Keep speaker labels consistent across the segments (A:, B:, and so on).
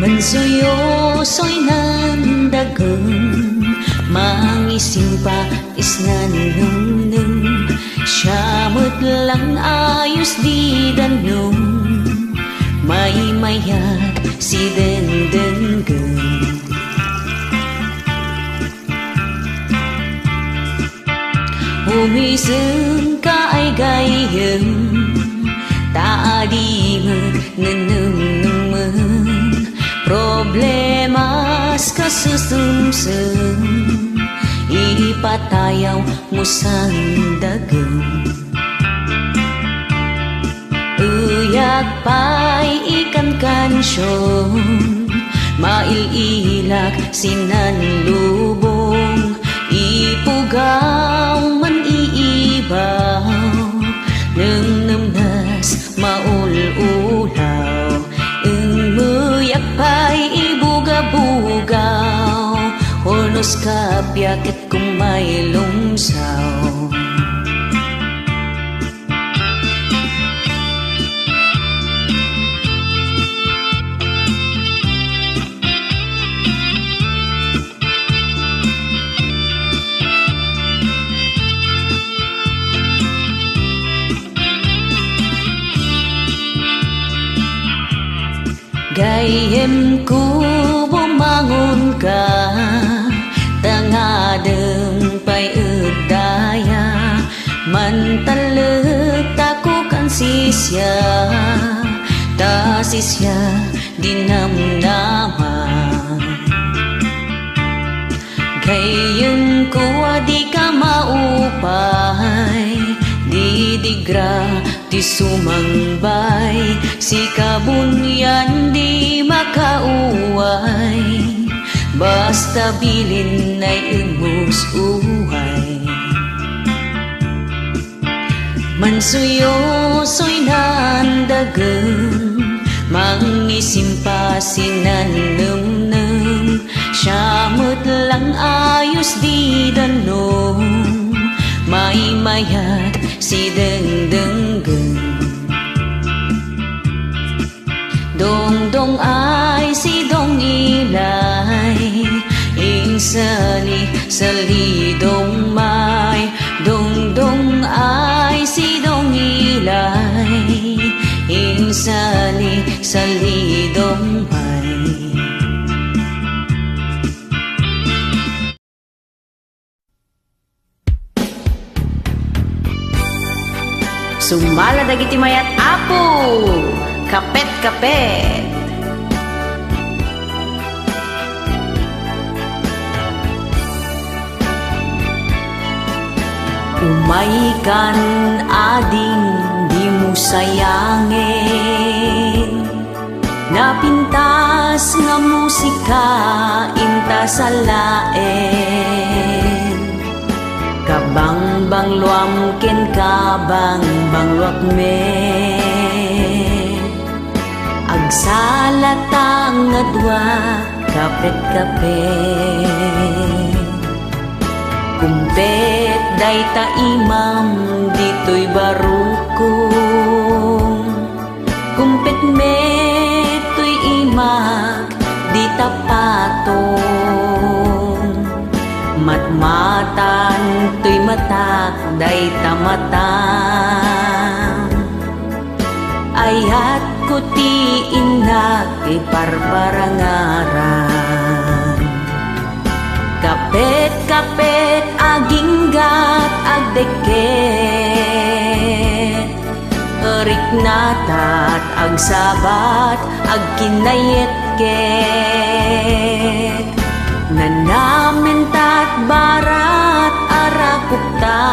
A: Mansuyo so'y nandagam, mangising pa isnan nung siyamot lang ayos di danong, may mayat si dendenggan. Humiseng ka ay gayem, taadi mananumnumang problemas kasusumsem, ipatayaw mo sandagam. Uyak pa'y ikan kansyon, maililak sinanlubong, ipugaw man iibaw, nang namnas maululaw, ang muyak pa'y ibuga-bugaw, honos kapyak at kumay lumsaw. Gayem ko bumangon ka, tangadeng pa'y udaya, mantalag tako kan sisya, ta sisya dinamnama. Gayem ko di ka maupay, didigra di sumangbay, si kabunyan di makauway, basta bilin ay imus uway. Mansuyo so'y nandagam, mangisim pa sinanumnum, siyamot lang ayos di danong, may mayat si dengdenggan. Dongdong ay si dong ilay, insali sali dong may, dongdong ay si dong ilay, insali sali dong may. Sumala dagiti mayat apo, kapet-kapet. Umaikan ading di mo sayangin, napintas nga musika inta sa laen. Kabang bangluam ken kabang bangluak me, agsalatang ngadwa kapet-kapet. Kumpet day ta imam dito'y barukong, kumpet me to'y imak di tapatong, matmatan to'y matak day tamatang, ayat ko ti inak iparparangaran. Kapet-kapet aginggat agdeket, erik natat agsabat agkinayet-ket, nanamentat barat arakupta,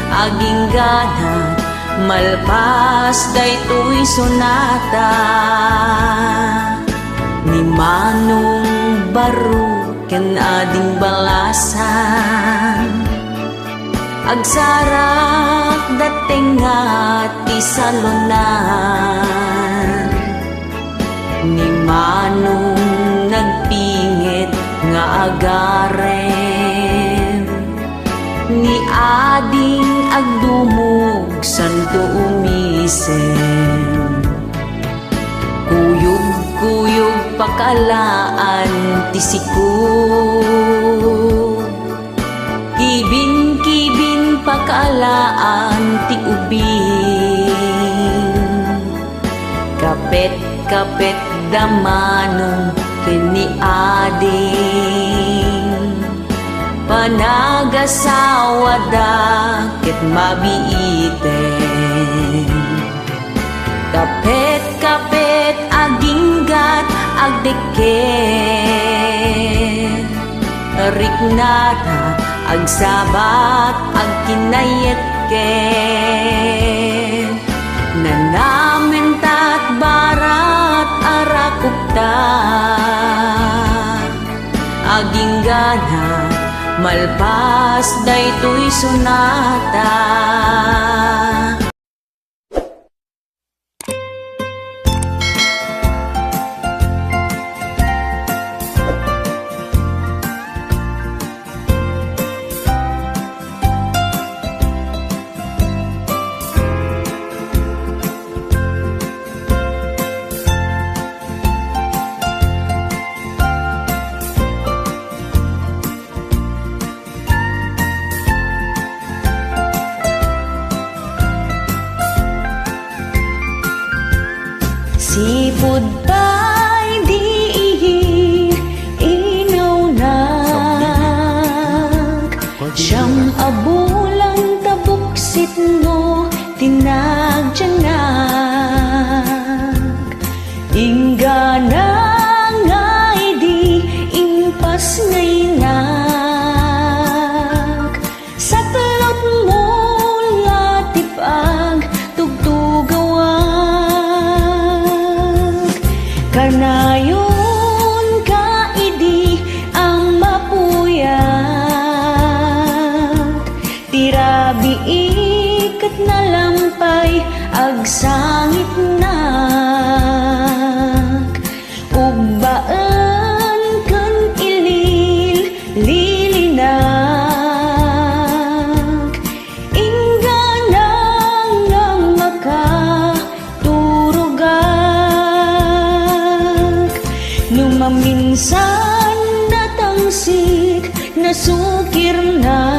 A: agingganat malpas daytoy sonata, ni manong baru ken ading balasan, agsarak datengat ti salonan, ni manong nagpingit nga agaren, ni ading agdumog santo umisen. Kuya pakalaan ti siku. Kibin-kibin pakalaan ti ubing. Kapet-kapet damanong kini ading. Panagasawa da ket mabiiten. Kapet-kapet aginggat agdeket. Riknata agsabat agkinayet ket. Nanamentat barat arakupta. Aginggana malpas daytoy sonata. Sipud pa'y diihir, inaunag. Siyang abulang tabuksit mo, tinagtiyanag. Ingana nga di impas ngayinag. Sa talot mo latipag, tugtugawag. Kanayon kaidi ang mapuyat. Tirabi ikat na lampay agsangit nak. Ugbaan kan ilil lilinag. Ingganang nang makaturugag. Numaminsan natangsik nasukir nak.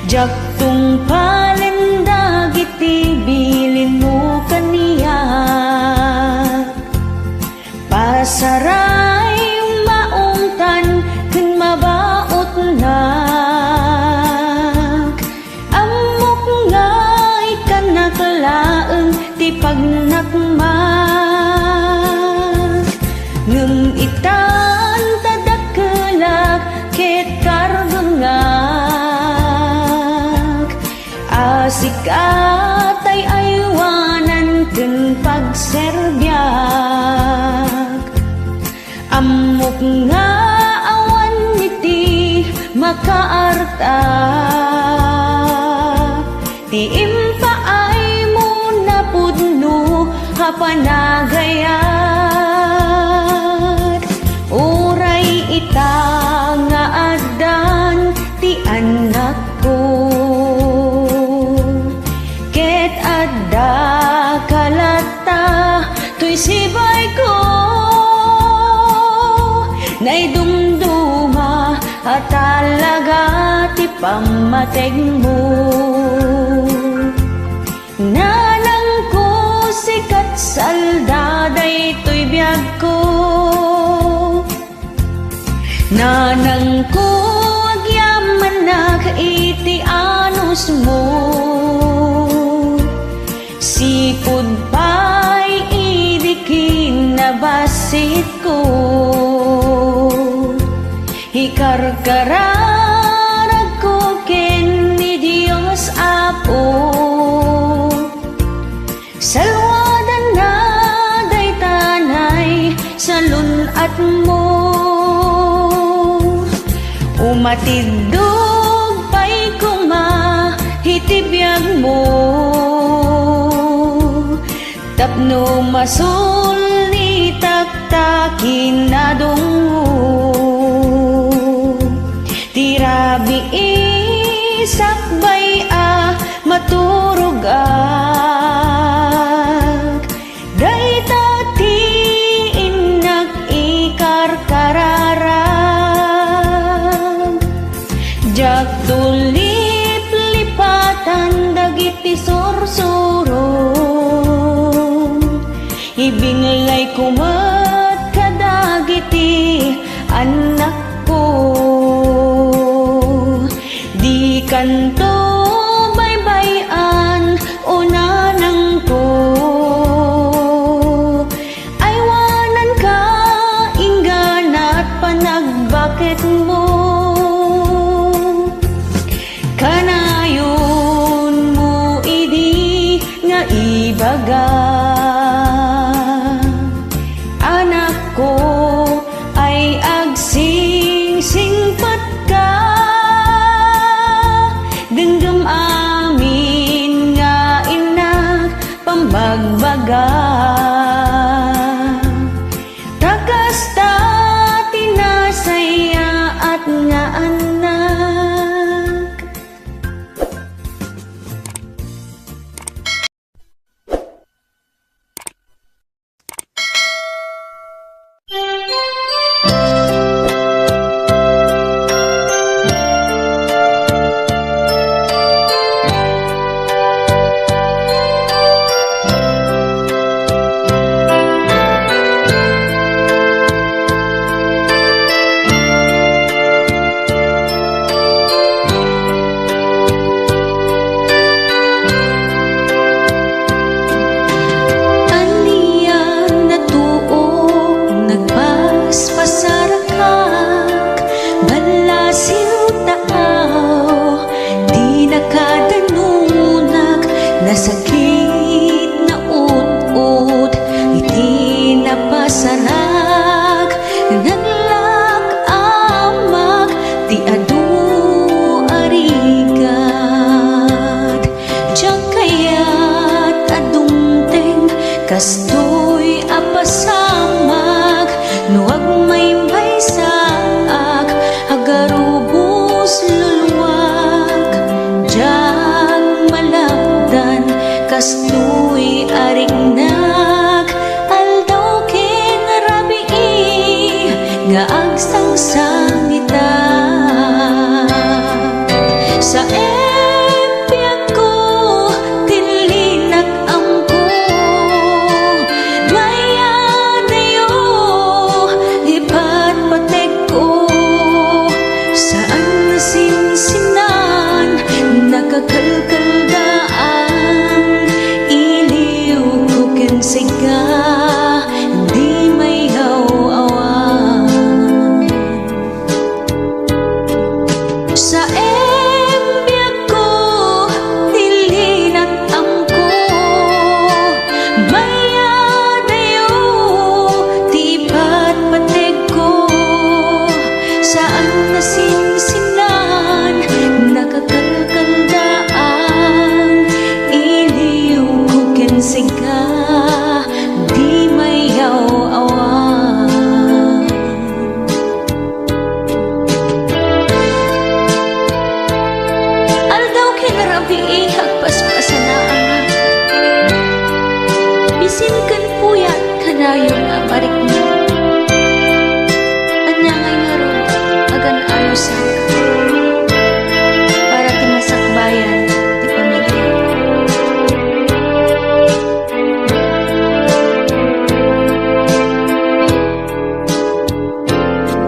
A: Jaktong palendag itibilin mo kaniya. Pasaray maungtan ken mabaot nak. Amok nga ikanaklaeng ti pagnakmak. Ngem itan tadakkelak ket kargengak. Asik atay aywanan ken pagserbiak. Amok nga awan niti makaarta. Ti impaay mo napudno hapanagayat. Uray ita nga addan ti anak ko. Ket adda kalata to'y sibay ko. Naidumduma at talaga ti pamateg mo. Nanang ko sikat saldaday to'y biyag ko. Nanang ko agyaman na iti anus mo. Sipud pa'y idikin na basit ko. Ikarkararag ko ken ni Diyos Apo. Salwadan na day tanay sa lunat mo. Umatidog pa'y kumahitibiyag mo. Tapno masul ni taktakin na dungo. Tirabi isakbay maturugag. Day tati baga. Anak ko ay agsingsingpat ka, genggam amin nga inak pambagbaga. Takasta tinasaya at nga anak. Nasakit na ut-ut, iti napasarag, naglak-amag, ti adu arigad. Diyak kayat adungteng, kastoy apasamag, nuag may saak, agarubos luluwag. Diyak malabdan, kastoy arignak, aldaw ken rabii, nga agsangsangita. Sa empyag ko, tilinak amko, mayadayo, ipatpatek ko. Saan nasinsinan, nakakalkaldaan, iliw ko ken siga, di may haw-awan. Sa empyag ko, tilinak amko, mayadayo, ti patpatek ko. Saan nasinsinan, nakakalkaldaan, iliw ko ken siga, di may haw-awan. Aldaw ken rabii, agpaspasanaan, bisin ken puyat kanayon a barikna. Anyangay nga ron, agan alusan, para timasakbayan ti pamilya.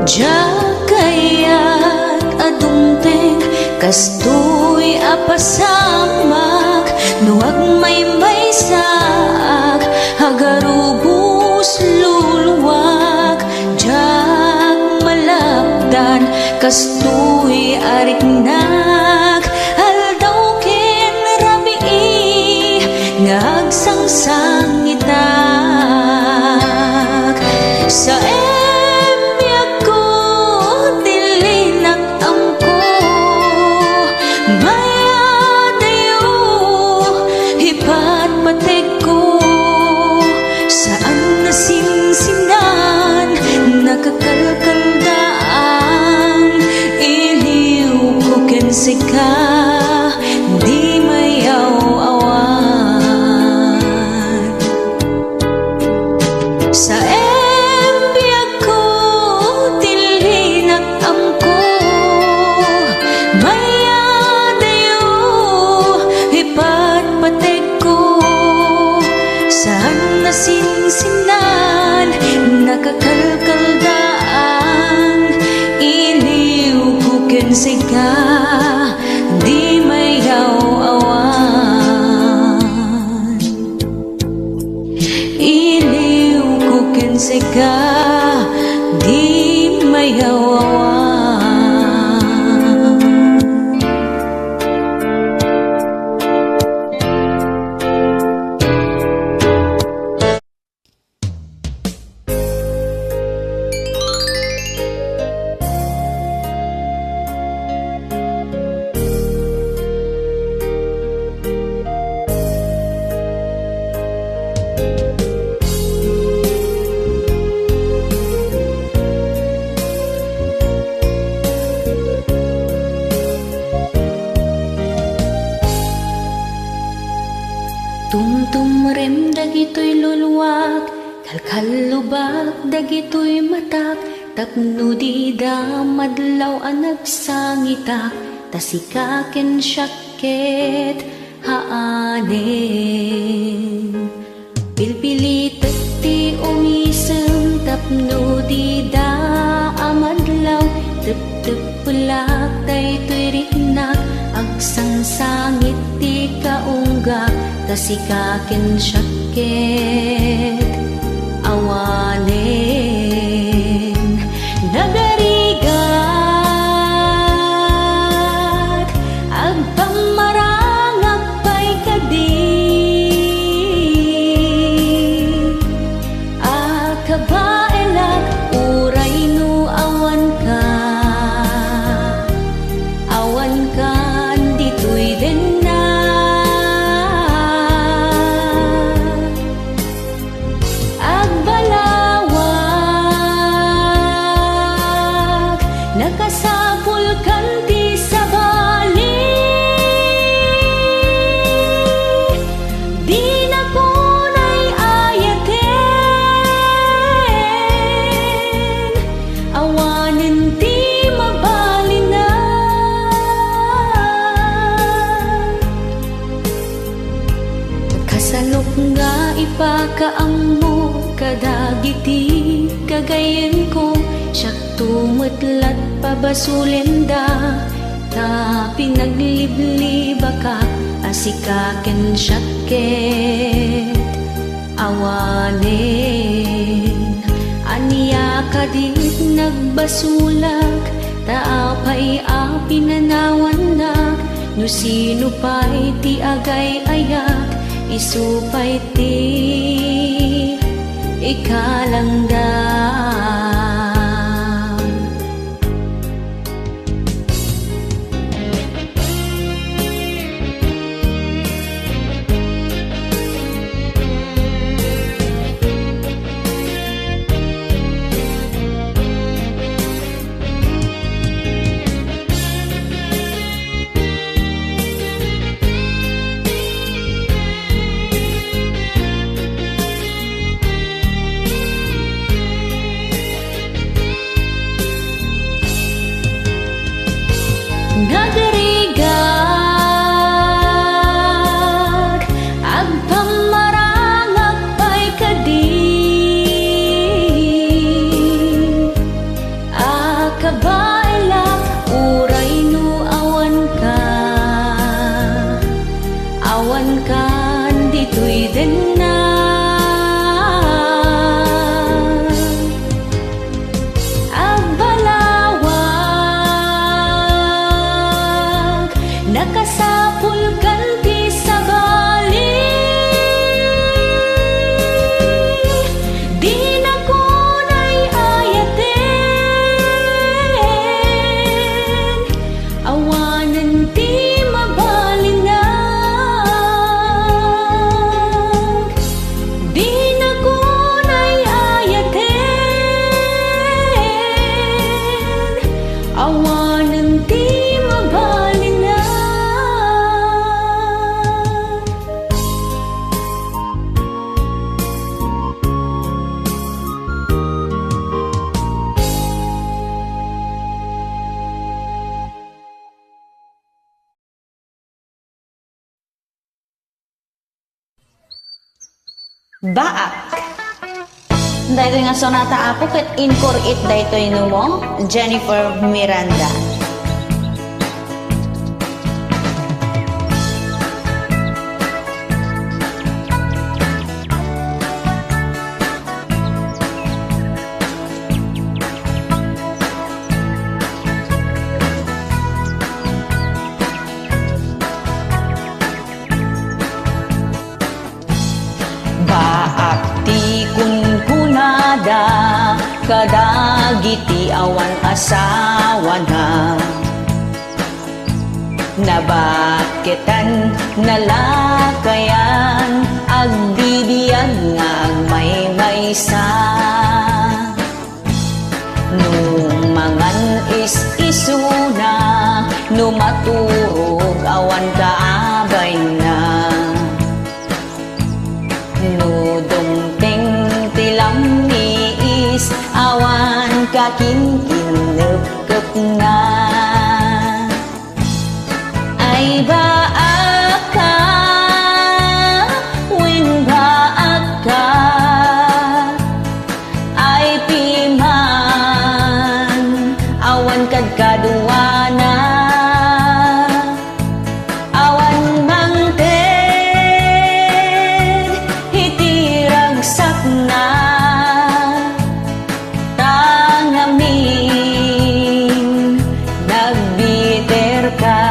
A: Diyak kayat adungteng, kastoy apasamag, nuag may saak, agarubos luluwag. Diyak malabdan, kastoy arignak, aldaw ken rabii, nga agsangsangitak. Sa empyag ko, tilinak amko, mayadayo, ipatpatek ko. Saan nasinsinan, nakakalkaldaan, iliw ko ken siga, di may haw-awan. Sa empyag ko, tilinak amko, mayadayo, ipatpatek ko. Saan nasinsinan, nakakalkaldaan, iliw ko ken siga, tumrem dagitoy luluwag, kalkalubag dagitoy matak, tapno di da madlaw ang nagsangitak, tasikaken syakket haanen. Pilpilitet ti umisem, tapno di da amadlaw, tep-tep pulak daytoy riknak, agsangsangit ti kaunggak, tasikaken syakket awanen. Nagarigat agpamarangak pay kadi, akabaelak uray no awan ka ditoy din na. Agbalawag nakasapul kanti sa bali, di na kunay ayaten, awanen ti mabali na. Kasalok nga ipakaam mo, kadagiti kagayen ko, siyak tumutlat pabasulen da, ta pinaglibliba ka, asikaken syakket awanen. Aniya ka dit nagbasulak, ta apay pinanawan nak, no sino pa'y ti agay ayak, isupay ti ikalanggam. Nagarigat agpamarangak pay kadi, akabaelak uray no awan ka ditoy din na. Nakasapul kanti sa bali, di na kunay ayaten, awanan ti mabali na. Di na kunay ayaten, awanan ti mabali na. Baak daytoy nga sonata apo ket inkor it daytoy no mo Jennifer Miranda. Baakti kunkunada kadagiti awan asawa na, nabaketan nalakayan agbibiyan nga agmaymaysa. Nung mangan is-isuna no maturog awan kaabay na, akin kinupkup nga. Ay baak ka, win baak ka, ay piman, awan kad kaduana, awan mangted, hitiragsak na, tangamin, nagbiter ka.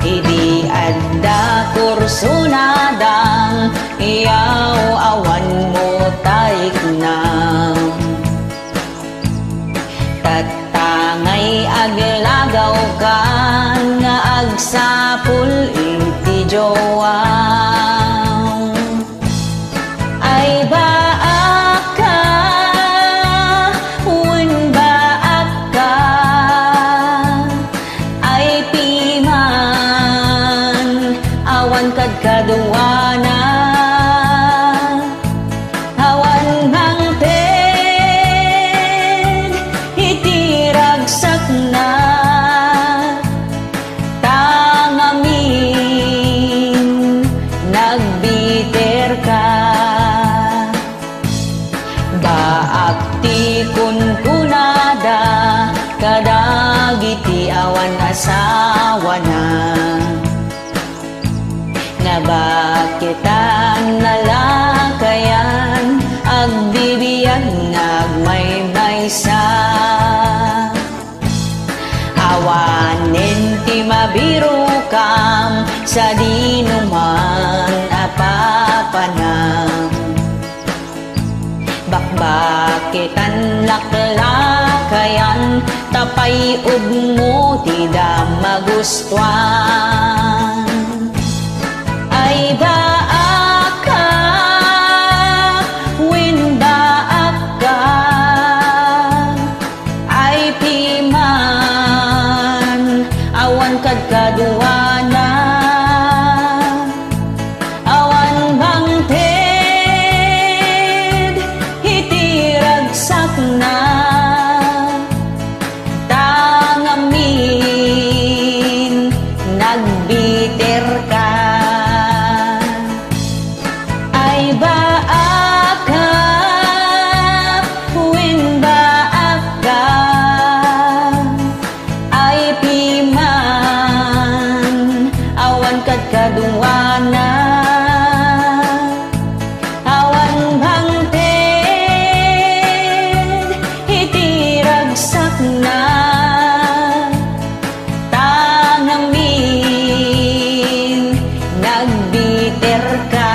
A: Idi adda kursunadang, iyaw awan mo taik na. Tatangay aglagaw ka, nga agsapul iti jowa. Ay baak ka, wen baak ka, ay piman, awan kad kaduana, awan mangted, hitiragsak na, tangamin, nagbiter ka. Baak ti kunkunada, kadagiti awan asawa na. Nga bakit ang nalakayan, agbibiyan ngagmaymaysa. Awanin ti mabiro kam, sa dinuman apapanam. Bakbakit ang laklakayan, tapay mo tida magustuhan. Ay baak ka, wen baak ka, ay piman, awan kad kaduana, awan mangted, hitiragsak na, tangamin, nagbiter ka. Ay baak ka, wen baak ka, ay piman, awan kad kaduana, awan mangted, hitiragsak na, tangamin, nagbiter ka.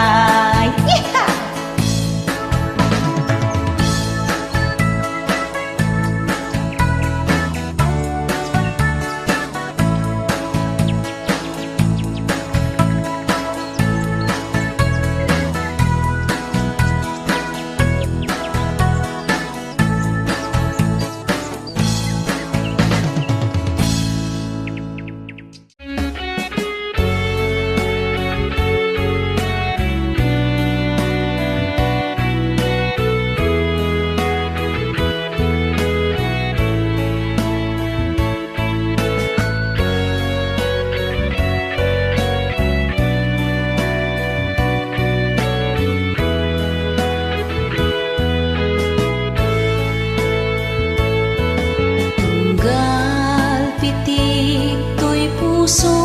A: Pusok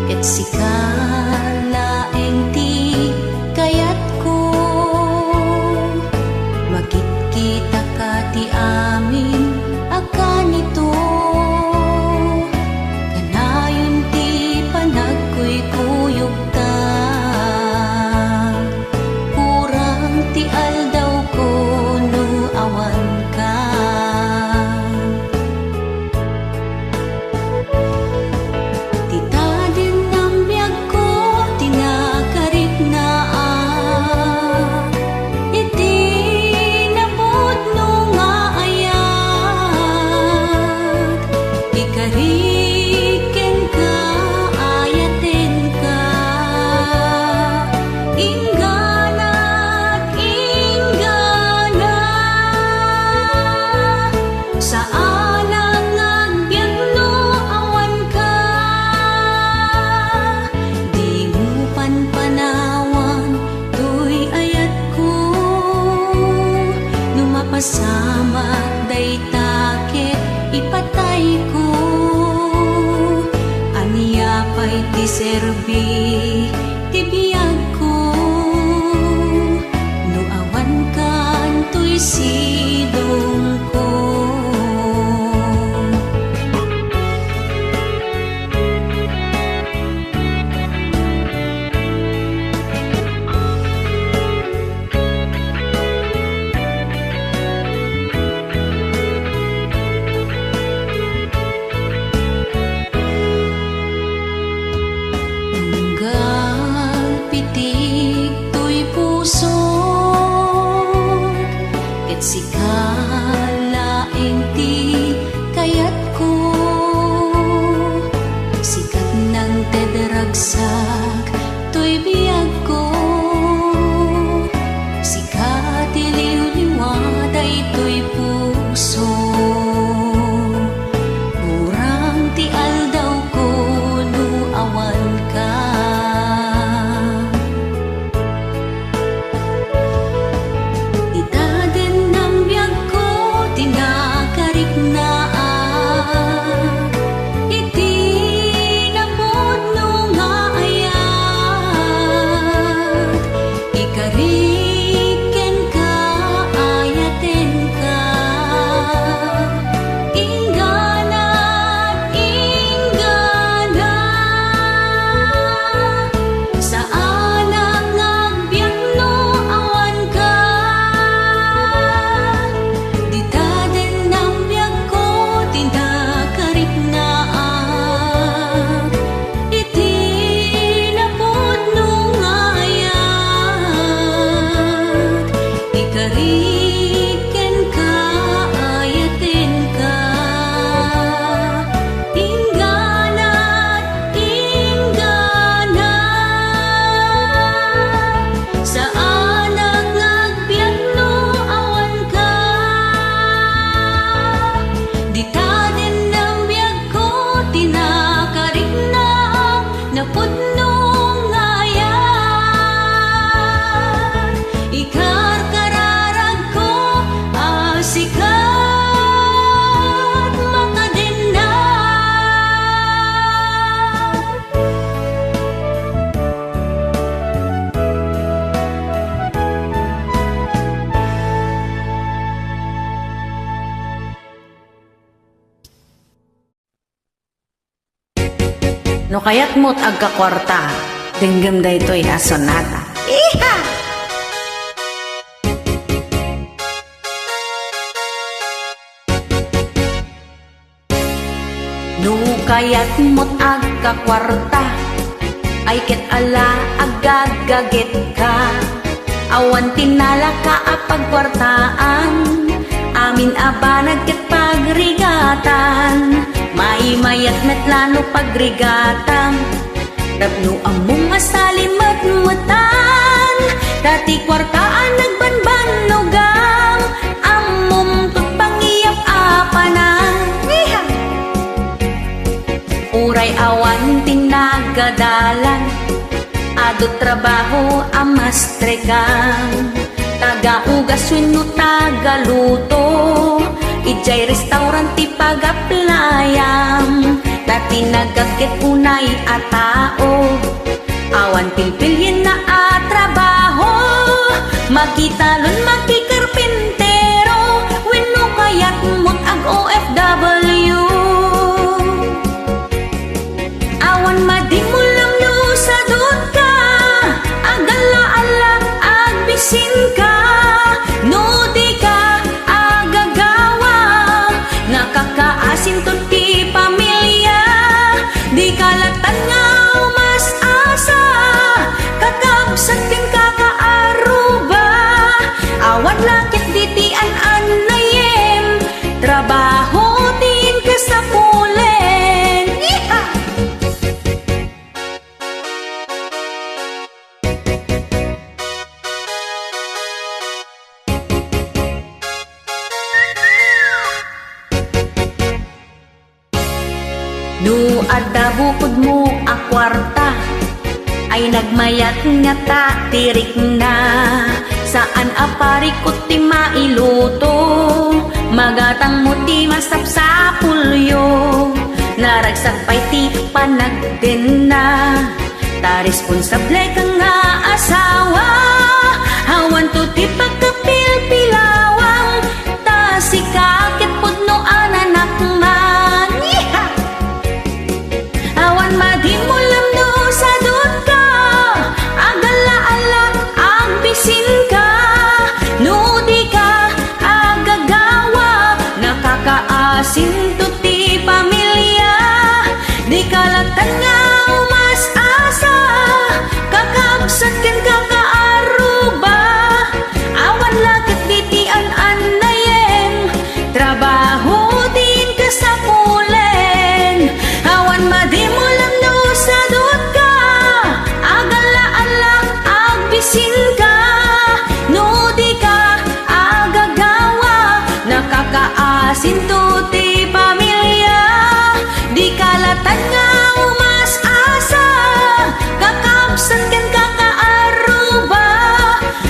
A: et sikalaeng ti kayat ko, makit-kita ka ti amin akan ito, kanayon ti panagkuy-kuyog ta, kurang ti aldaw ko no awan ka. Tita din ang biyag ko serbi ti biyag ko, no awan kan to'y sidong ko. Sikalaing ti kayat ko, sikat ng tedragsak to'y biyag ko, sikat iliw-liwaday to'y puso, murang ti aldaw ko no awan ka. No kayat mo't agkakwarta, denggem da ito'y asonata. Iha! No kayat mo't agkakwarta, ay ket ala agagaget ka. Awan tinala ka apagkwartaan, amin abanag ket pagrigatan. Maimayat metlano pagrigatan, tapno among asalimat mutan. Dati kwartaan nagbanban nugang, amom tut pangiyap apanan. Uray awan tinagadalan, adot trabaho amastrekan. Taga-ugas wenno tagaluto, ijay restaurant ti pagaplayam. Dati nagagget unay a tao, awan pilpilyen na a trabaho. Magitalon magikarpintero, wenno kayat mo't ag OFW. Awan madimulam no sadot ka, agala-ala agbisin ka. No di ka agagawa, nakakaasin to ti pamilya. Di kalatan nga umas asa, kakabsat kin kakaaruba. Awan lakit ditian anayem, trabaho din kasapulen. Iha! No adda bukod mo a kwarta, ay nagmayat nga ta tirik na. Saan aparikot ti mailuto, magatang mo ti masapsapulyo. naragsak pa'y ti panagden na. Ta responsable ka nga asawa, hawan to ti pagkapilpilawang, ta si kakit pudno ananak man. Awan madimulam no sa dut ka, agala-ala agbisin ka, no di ka agagawa, nakakaasin to ti pamilya, di kalatan nga umas asa, kakabsat ken kakaaruba, awan lakit ditian anayem, trabaho din kasapulen, awan madimulam no sa dut ka, agala-ala agbisin ka, no di ka agagawa, nakakaasin to ti pamilya, di kalatan nga umas asa, kakabsat ken kakaaruba,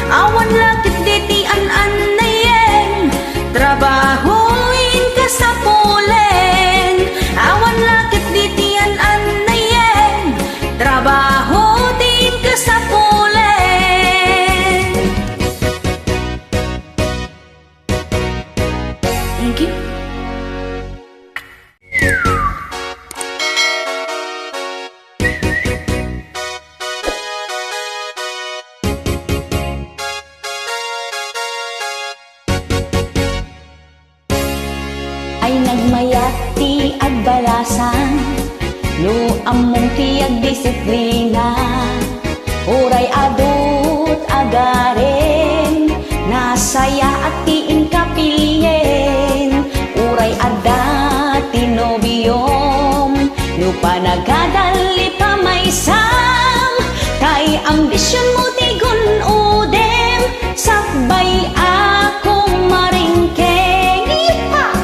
A: awan lakit ditian anayem, trabahoin kasapulen, awan lakit ditian anayem, trabaho din kasapulen. Thank you. Ay nagmayat ti agbalasan, no among ti agdisiplina, uray adut agaren, nasaya at ti inkapilyen, uray adda ti nobiyom, no panagadali pa may sam, kay ambisyon mo ti gunudem, sakbay akong maringkeng. Iha!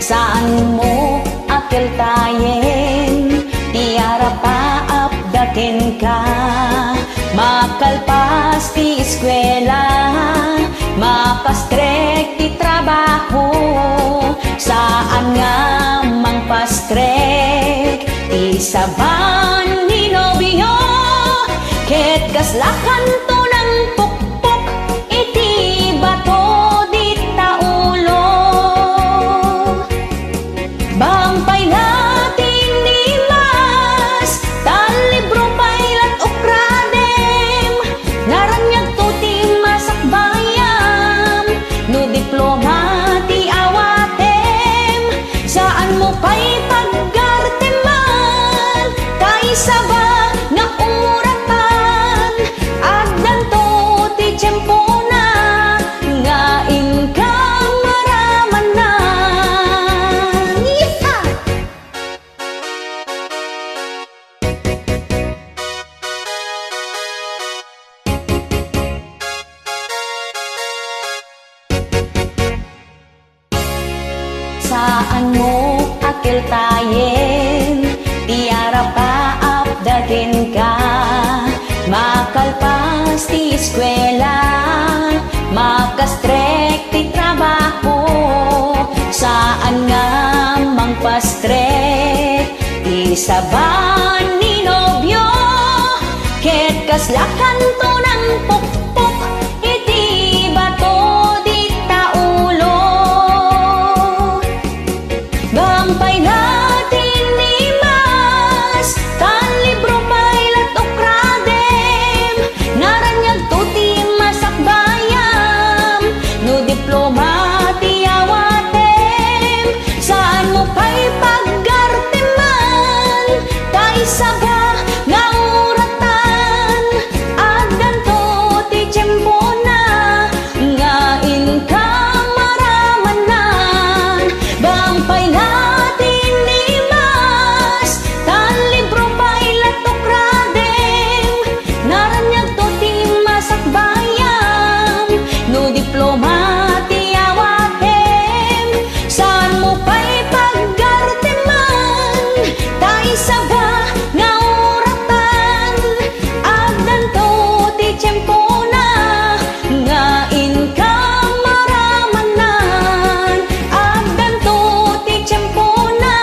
A: Saan mo akil tayen, tiara pa apdaken ka, makalpas ti eskwela, mapastrek ti trabaho, saan nga mangpastrek ti saban ni nobyo, ket kaslakan to ng pukpok, iti bato di taulo. Bangpay natin ni mas, talibro pailat ukradem, naranyag to ti masakbayam, no diploma ti awatem, saan mo pa'y paggarteman, kay saba nga uratan, agdan to ti tiyempo na, nga inkang maramanan. Yeeha! Saan mo akil tayen, tiara pa apdaken ka, makalpas ti eskwela, makastrek ti trabaho, saan nga mangpastrek ti saban ni nobyo, ket kaslakan to ng pukpok, iti bato di taulo. Bangpay natin ni mas, talibro pailat ukradem, naranyag to ti masakbayam, no diploma ti awatem, saan mo pa'y paggarteman, kay saba nga uratan, agdan to ti tiyempo na, nga inkang maramanan. Bangpay natin ni mas, talibro pailat ukradem, naranyag to ti masakbayam, no diploma ti awatem, saan mo pa'y paggarteman, kay saba nga uratan, agdan to ti tiyempo na, nga inkang maramanan, agdan to ti tiyempo na,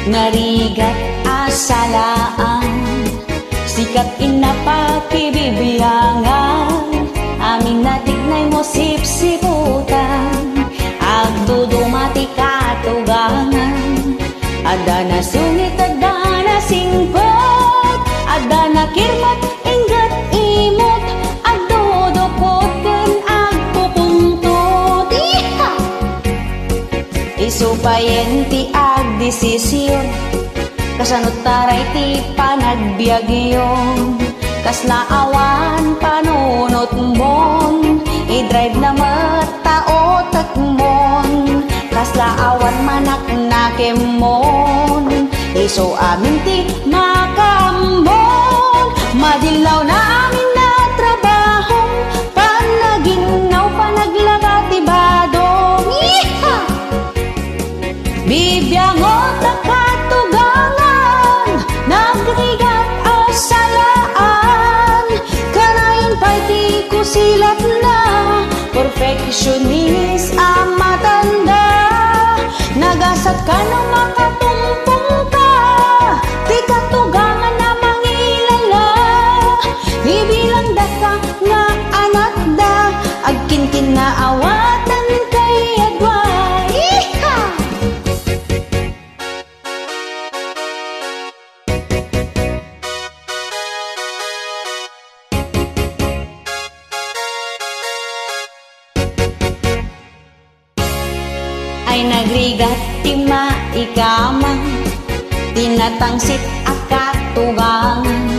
A: Narigat asalaan, sikat inapakibibiyangan, amin natignay mo sipsiputan, agdudumati katugangan, ada na sungit, ada na singpot, ada na kirmat, ingat imot, agdudukot ken agpupuntut. Isupayen ti agdesisyon, kasanot taray ti panagbiagyon, kasla awan panunot mon, i-drive na mataotak mon, kasla awan manak nakemon, iso amin ti makambon, madilaw na amin na trabaho, panaginaw panaglaga ti badong. Bibyangot na katugangan, nagrigat asalaan, kanayon pa'y di ko silat na, perfectionist ang matanda, nagasat ka na makatumpong ka, di katugangan na mangilala, ibilang da ka nga anak da, agkinkin na awatan kay agwa. Ay nagrigat ti maikamang, tinatangsit akatugangan,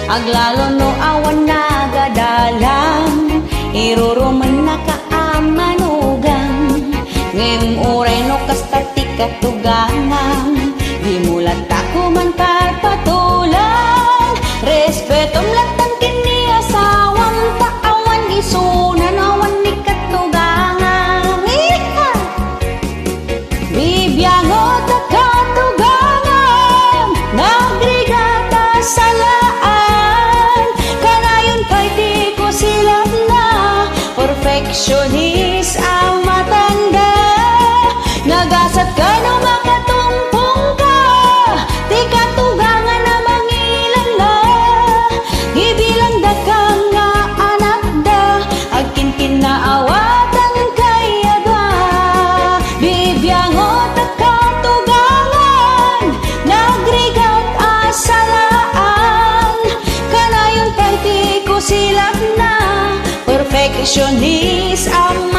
A: aglalo no awan nagadalang, iruruman na kaamanugan, ngem uray no kasta ti katugangan, di mulat ako man patulang, respetom latan kini asawam, taawan isunan awan ni katugangan. Bibyangot na katugangan, nagrigat asalaan, kanayon pa'y di ko silat na, perfectionist ang matanda, nagasat ka no makatumpong ka, di katugangan na mangilala, ibilang da ka nga anak da, agkinkin na awatan kay agwa. Bibyangot na katugangan, nagrigat asalaan, kanayon pa'y di ko silat na, perfectionist ang